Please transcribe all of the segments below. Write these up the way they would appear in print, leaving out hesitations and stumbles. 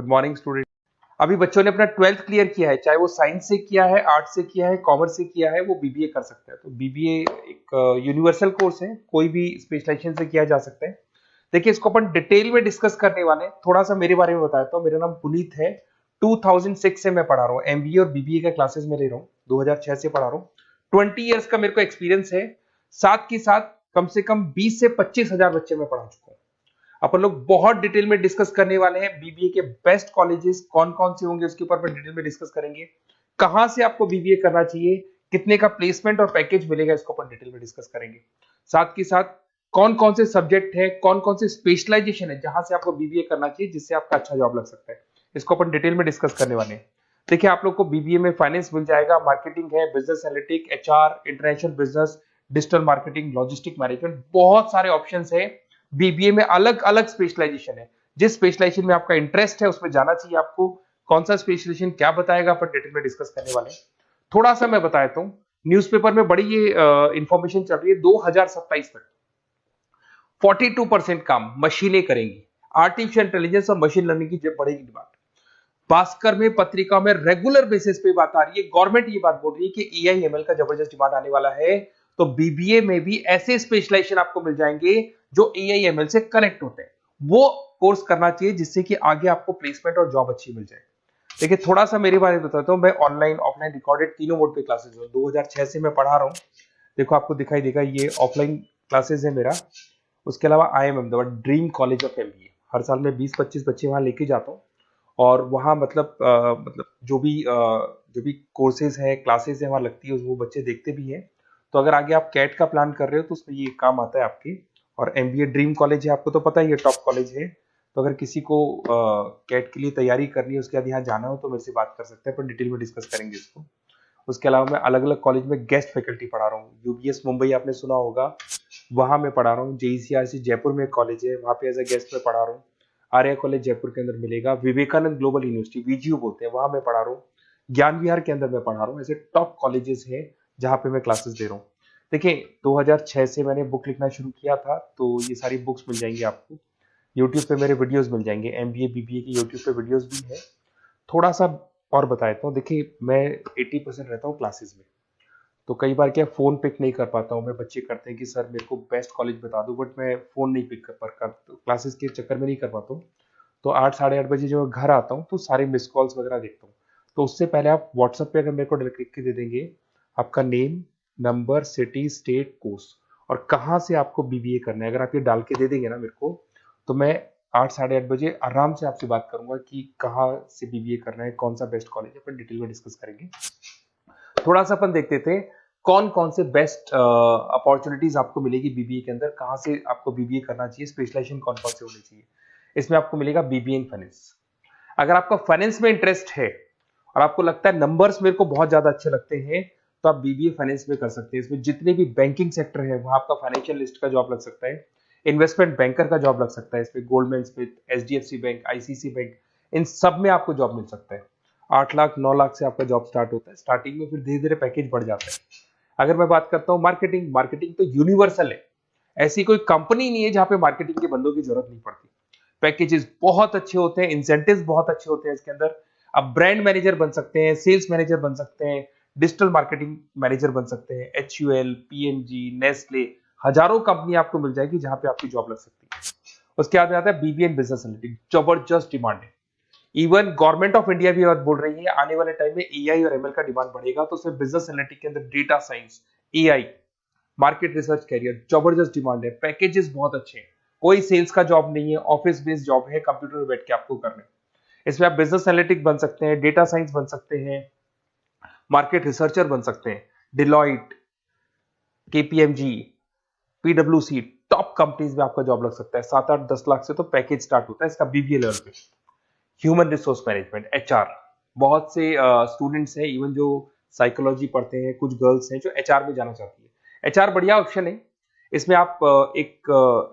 Good morning student. अभी बच्चों ने अपना 12th क्लियर किया है, चाहे वो साइंस से किया है, आर्ट्स से किया है, कॉमर्स से किया है, वो बीबीए कर सकता है। तो बीबीए एक यूनिवर्सल कोर्स है, कोई भी स्पेशलाइजेशन से किया जा सकता है। देखिए, इसको अपन डिटेल में डिस्कस करने वाले हैं। थोड़ा सा मेरे बारे में बताता हूँ। मेरा नाम पुनीत है। 2006 से मैं पढ़ा रहा हूँ, एमबीए और बीबीए का क्लासेस में ले रहा हूँ। 2006 से पढ़ा रहा हूँ। 20 ईयर्स का मेरे को एक्सपीरियंस है। साथ के साथ कम से कम 20 से 25 हजार बच्चे मैं पढ़ा चुका हूँ। अपन लोग बहुत डिटेल में डिस्कस करने वाले हैं। बीबीए के बेस्ट कॉलेजेस कौन कौन से होंगे उसके ऊपर अपन डिटेल में डिस्कस करेंगे। कहां से आपको बीबीए करना चाहिए, कितने का प्लेसमेंट और पैकेज मिलेगा, इसको अपन डिटेल में डिस्कस करेंगे। साथ के साथ कौन कौन से सब्जेक्ट है, कौन कौन से स्पेशलाइजेशन है जहां से आपको बीबीए करना चाहिए, जिससे आपका अच्छा जॉब लग सकता है, इसको अपन डिटेल में डिस्कस करने वाले हैं। देखिए, आप लोग को बीबीए में फाइनेंस मिल जाएगा, मार्केटिंग है, business analytic, HR, international business, digital marketing, logistic management, बहुत सारे ऑप्शंस है। बीबीए में अलग अलग स्पेशलाइजेशन है। जिस स्पेशलाइजेशन में आपका इंटरेस्ट है उसमें जाना चाहिए आपको। कौन सा स्पेशलाइजेशन क्या बताएगा अपन डिटेल में डिस्कस करने वाले हैं। थोड़ा सा मैं बता देता हूं। न्यूज़पेपर में बड़ी ये इंफॉर्मेशन चल रही है, 2027 तक 42% काम मशीनें करेंगी। आर्टिफिशियल इंटेलिजेंस और मशीन लर्निंग की बढ़ेगी डिमांड। भास्कर में, पत्रिका में रेगुलर बेसिस पे बात आ रही है। गवर्नमेंट ये बात बोल रही है कि एआई एमएल का जबरदस्त डिमांड आने वाला है। तो बीबीए में भी ऐसे स्पेशलाइजेशन आपको मिल जाएंगे जो एआई एमएल से कनेक्ट होते हैं। वो कोर्स करना चाहिए जिससे कि आगे आपको प्लेसमेंट और जॉब अच्छी मिल जाए। देखिए, थोड़ा सा मेरे बारे में बताता हूँ। मैं ऑनलाइन ऑफलाइन रिकॉर्डेड तीनों मोड पे क्लासेस हूँ। 2006 से मैं पढ़ा रहा हूँ। देखो, आपको दिखाई देगा ये ऑफलाइन क्लासेस है मेरा। उसके अलावा I M Ahmedabad dream college of MBA. हर साल मैं 20-25 बच्चे वहां लेके जाता हूँ। और वहाँ मतलब जो भी कोर्सेज है, क्लासेस है वहाँ लगती है, वो बच्चे देखते भी हैं। तो अगर आगे आप कैट का प्लान कर रहे हो तो उसमें ये काम आता है आपके। और एमबीए ड्रीम कॉलेज है, आपको तो पता ही है, टॉप कॉलेज है। तो अगर किसी को कैट के लिए तैयारी करनी है, उसके बाद यहाँ जाना हो तो मेरे से बात कर सकते हैं, पर डिटेल में डिस्कस करेंगे इसको। उसके अलावा मैं अलग अलग कॉलेज में गेस्ट फैकल्टी पढ़ा रहा हूँ। यूबीएस मुंबई आपने सुना होगा, वहां मैं पढ़ा रहा हूँ। जेईसीआरसी जयपुर में एक कॉलेज है, वहां पे एज ए गेस्ट में पढ़ा रहा हूँ। आर्या कॉलेज जयपुर के अंदर मिलेगा। विवेकानंद ग्लोबल यूनिवर्सिटी, वीजीयू बोलते हैं, वहां मैं पढ़ा रहा हूँ। ज्ञान विहार के अंदर मैं पढ़ा रहा हूँ। ऐसे टॉप कॉलेजेस हैं जहां पे मैं क्लासेस दे रहा हूँ। देखिए, 2006 से मैंने बुक लिखना शुरू किया था, तो ये सारी बुक्स मिल जाएंगी आपको। यूट्यूब पे मेरे वीडियोस मिल जाएंगे, एमबीए बीबीए की यूट्यूब पे वीडियोस भी है। थोड़ा सा और बता देता हूँ। देखिए, मैं 80% रहता हूँ क्लासेस में। तो कई बार क्या फोन पिक नहीं कर पाता हूँ मैं। बच्चे करते हैं कि सर मेरे को बेस्ट कॉलेज बता दो, बट मैं फोन नहीं पिक कर क्लासेस के चक्कर में नहीं कर पाता हूँ। तो 8 साढ़े 8 बजे जो घर आता हूँ तो सारे मिस कॉल्स वगैरह देखता हूँ। तो उससे पहले आप व्हाट्सएप पे अगर मेरे को लिख के दे देंगे आपका name, number, city, state, course और कहाँ से आपको बीबीए करना है, अगर आप ये डाल के दे देंगे ना मेरे को, तो मैं 8 साढ़े 8 बजे आराम से आपसे बात करूंगा कि कहाँ से बीबीए करना है, कौन सा बेस्ट कॉलेज है, अपन डिटेल में डिस्कस करेंगे। थोड़ा सा अपन देखते थे कौन कौन से बेस्ट अपॉर्चुनिटीज आपको मिलेगी बीबीए के अंदर, कहाँ से आपको बीबीए करना चाहिए, स्पेशलाइजेशन कौन कौन से होने चाहिए। इसमें आपको मिलेगा बीबीए इन फाइनेंस। अगर आपका फाइनेंस में इंटरेस्ट है और आपको लगता है नंबर्स मेरे को बहुत ज्यादा अच्छे लगते हैं, तो आप बीबीए फाइनेंस में कर सकते हैं। इसमें जितने भी बैंकिंग सेक्टर है वहां आपका फाइनेंशियल लिस्ट का जॉब लग सकता है, इन्वेस्टमेंट बैंकर का जॉब लग सकता है, इसमें Goldman Smith, HDFC bank, ICC bank, इन सब में आपको जॉब मिल सकता है। 8 लाख 9 लाख से आपका जॉब स्टार्ट होता है स्टार्टिंग में, फिर धीरे धीरे पैकेज बढ़ जाता है। अगर मैं बात करता हूँ मार्केटिंग, मार्केटिंग तो यूनिवर्सल है। ऐसी कोई कंपनी नहीं है जहां पे मार्केटिंग के बंदों की जरूरत नहीं पड़ती। पैकेजेस बहुत अच्छे होते हैं, इंसेंटिव्स बहुत अच्छे होते हैं इसके अंदर। आप ब्रांड मैनेजर बन सकते हैं, सेल्स मैनेजर बन सकते हैं, डिजिटल मार्केटिंग मैनेजर बन सकते हैं। एचयूएल, पीएनजी, नेस्ले, हजारों कंपनी आपको मिल जाएगी जहां पे आपकी जॉब लग सकती है। उसके बाद आता है बीबीए इन बिजनेस एनालिटिक्स, जबरदस्त डिमांड है। इवन गवर्नमेंट ऑफ इंडिया भी बात बोल रही है आने वाले टाइम में एआई और एमएल का डिमांड बढ़ेगा, तो उसमें बिजनेस एनालिटिक्स के अंदर data science, AI, market research career, जबरदस्त डिमांड है। पैकेजेस बहुत अच्छे हैं। कोई सेल्स का जॉब नहीं है, ऑफिस बेस्ड जॉब है, कंप्यूटर पे बैठ के आपको करना है। इसमें आप बिजनेस एनालिटिक बन सकते हैं, डेटा साइंस बन सकते हैं, मार्केट रिसर्चर बन सकते हैं। डिलॉइट, केपीएमजी, पीडब्ल्यूसी, टॉप कंपनीज में आपका जॉब लग सकता है। 7-8-10 लाख से तो पैकेज स्टार्ट होता है इसका बीबीए लेवल पे। ह्यूमन रिसोर्स मैनेजमेंट, एचआर, बहुत से स्टूडेंट्स हैं इवन जो साइकोलॉजी पढ़ते हैं, कुछ गर्ल्स हैं जो एचआर में जाना चाहती है। एचआर बढ़िया ऑप्शन है। इसमें आप एक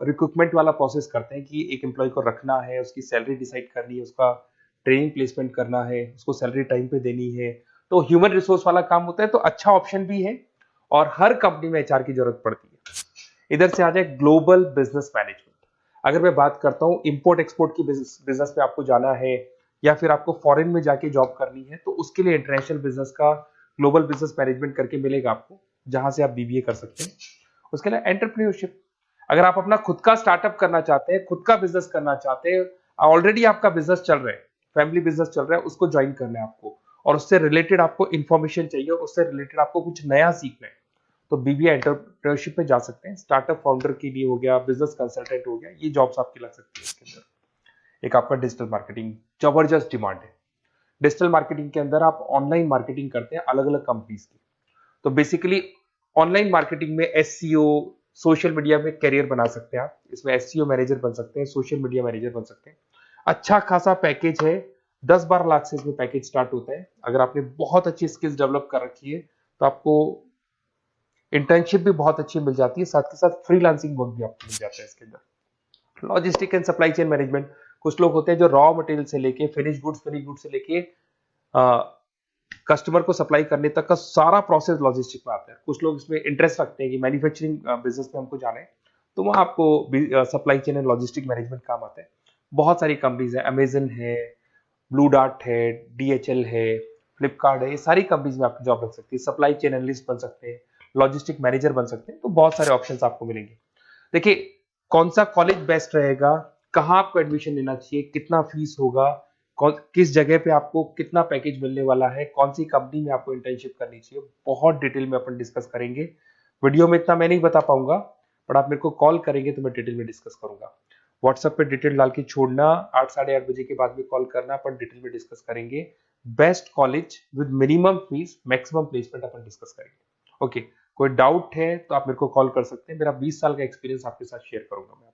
रिक्रूटमेंट वाला प्रोसेस करते हैं कि एक एम्प्लॉय को रखना है, उसकी सैलरी डिसाइड करनी है, उसका ट्रेनिंग प्लेसमेंट करना है, उसको सैलरी टाइम पे देनी है। तो ह्यूमन रिसोर्स वाला काम होता है, तो अच्छा ऑप्शन भी है और हर कंपनी में एचआर की जरूरत पड़ती है। इधर से आ जाए ग्लोबल बिजनेस मैनेजमेंट। अगर मैं बात करता हूँ इंपोर्ट एक्सपोर्ट की बिजनेस में आपको जाना है, या फिर आपको फॉरेन में जाके जॉब करनी है, तो उसके लिए इंटरनेशनल बिजनेस का ग्लोबल बिजनेस मैनेजमेंट करके मिलेगा आपको, जहां से आप बीबीए कर सकते हैं। उसके लिए एंटरप्रेन्योरशिप, अगर आप अपना खुद का स्टार्टअप करना चाहते हैं, खुद का बिजनेस करना चाहते हैं, ऑलरेडी आपका बिजनेस चल रहा है, फैमिली बिजनेस चल रहा है, उसको ज्वाइन करना है आपको, और उससे रिलेटेड आपको इंफॉर्मेशन चाहिए और उससे रिलेटेड आपको कुछ नया सीखना है, तो बीबीए एंटरप्रेन्योरशिप में जा सकते हैं। स्टार्टअप फाउंडर के लिए हो गया, बिजनेस कंसल्टेंट हो गया, ये जॉब्स आपकी लग सकती है इसके अंदर। एक आपका डिजिटल मार्केटिंग, जबरदस्त डिमांड है। डिजिटल मार्केटिंग के अंदर आप ऑनलाइन मार्केटिंग करते हैं अलग अलग कंपनीज की, तो बेसिकली ऑनलाइन मार्केटिंग में एसईओ, सोशल मीडिया में करियर बना सकते हैं आप, इसमें एसईओ मैनेजर बन सकते हैं, सोशल मीडिया मैनेजर बन सकते हैं। अच्छा खासा पैकेज है, 10-12 लाख से इसमें पैकेज स्टार्ट होता है। अगर आपने बहुत अच्छी स्किल्स डेवलप कर रखी है तो आपको इंटर्नशिप भी बहुत अच्छी मिल जाती है, साथ के साथ फ्रीलांसिंग वर्क भी आपको मिल जाता है इसके अंदर। Logistic and supply chain management, कुछ लोग होते हैं जो रॉ मटेरियल से लेके फिनिश गुड्स से लेके कस्टमर को सप्लाई करने तक का सारा प्रोसेस लॉजिस्टिक में आता है। कुछ लोग इसमें इंटरेस्ट रखते हैं कि मैन्युफैक्चरिंग बिजनेस में हमको जाना है, तो वहां आपको supply chain and logistic management काम आता है। बहुत सारी कंपनीज है, अमेजन है, ब्लू डार्ट है, डीएचएल है, फ्लिपकार्ट है, ये सारी कंपनीज में आपकी जॉब लग सकती है। सप्लाई चेन एनालिस्ट बन सकते हैं, लॉजिस्टिक मैनेजर बन सकते हैं, तो बहुत सारे ऑप्शंस आपको मिलेंगे। देखिए, कौन सा कॉलेज बेस्ट रहेगा, कहाँ आपको एडमिशन लेना चाहिए, कितना फीस होगा, किस जगह पे आपको कितना पैकेज मिलने वाला है, कौन सी कंपनी में आपको इंटर्नशिप करनी चाहिए, बहुत डिटेल में अपन डिस्कस करेंगे। वीडियो में इतना मैं नहीं बता पाऊंगा, बट आप मेरे को कॉल करेंगे तो मैं डिटेल में डिस्कस करूंगा। व्हाट्सएप पे डिटेल डाल के छोड़ना, 8 साढ़े 8 बजे के बाद में कॉल करना, अपन डिटेल में डिस्कस करेंगे। Best college with minimum fees, maximum placement upon discuss करेंगे। ओके, कोई डाउट है तो आप मेरे को कॉल कर सकते हैं। मेरा 20 साल का एक्सपीरियंस आपके साथ शेयर करूंगा मैं।